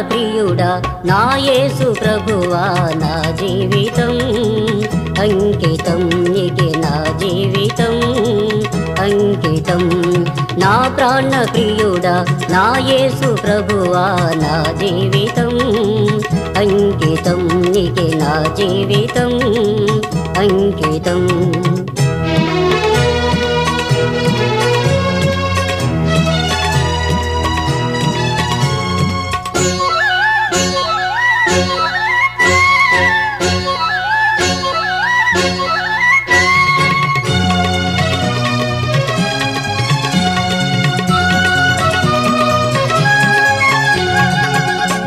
ప్రియుడా నా యేసు ప్రభువా నా జీవితం అంకితం నీకే నా జీవితం అంకితం నా ప్రాణ ప్రియుడా నా యేసు ప్రభువా నా జీవితం అంకితం నీకే నా జీవితం అంకితం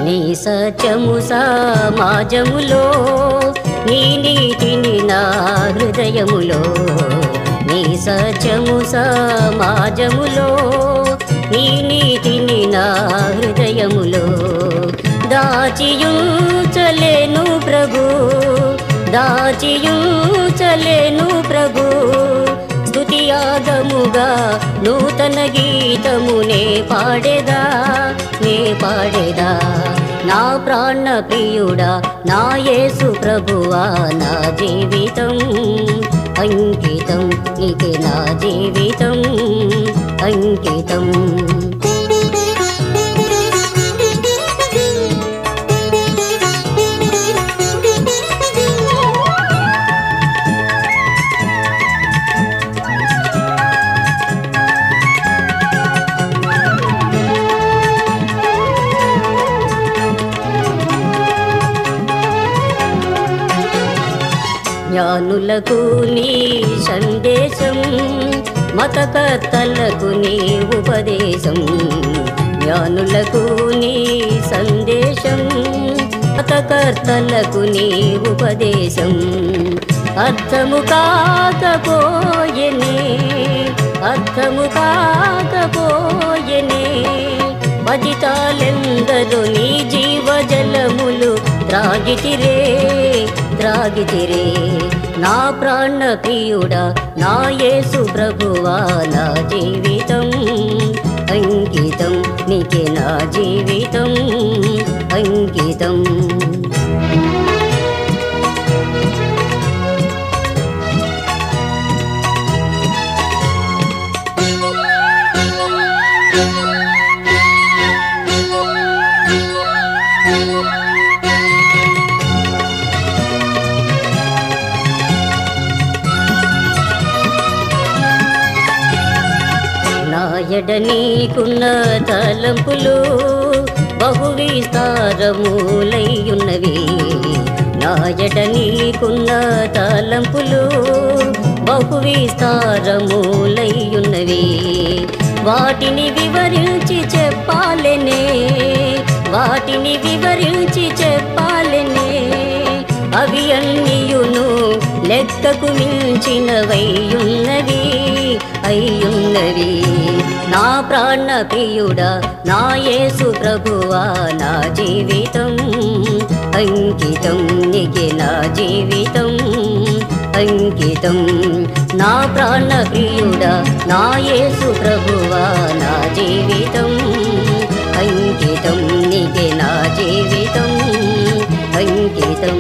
నీ సత్యము సమాజములో నీ నీతిని నా హృదయములో నీ సత్యము సమాజములో నీ నీతిని నా హృదయములో దాచియుంచలేను ప్రభు దాచియుంచలేను ప్రభు స్తుతియాగముగా నూతన గీతమునే పాడేదా నే పాడేదా నా ప్రాణ ప్రియుడా నా యేసు ప్రభువా నా జీవితం అంకితం నీకే నా జీవితం అంకితం జ్ఞానులకు నీ సందేశం మతకర్తలకు నీ ఉపదేశం జ్ఞానులకు నీ సందేశం మతకర్తలకు నీ ఉపదేశం అర్థము కాకపోయెనే అర్థము కాకపోయెనే పతితాలెందరూ నీ జీవజలములు త్రాగితిరే త్రాగితిరే నా ప్రాణ ప్రియుడా నా యేసు ప్రభువా నా జీవితం అంకితం నీకే నా జీవితం అంకితం నాయడ నీకున్న తలంపులు బహు విస్తారములయ్యున్నవి నాయడ నీకున్న తలంపులు బహు విస్తారములయ్యున్నవి వాటిని వివరించి చెప్పాలనే వాటిని వివరించి చెప్పాలనే అవి అన్నియును లెక్కకు మించినవయ్యున్నవి అయ్యున్నవి నా ప్రాణ ప్రియుడా నా యేసు ప్రభువా నా జీవితం అంకితం నీకే నా జీవితం అంకితం నా ప్రాణ ప్రియుడా నా యేసు ప్రభువా నా జీవితం అంకితం నీకే నా జీవితం అంకితం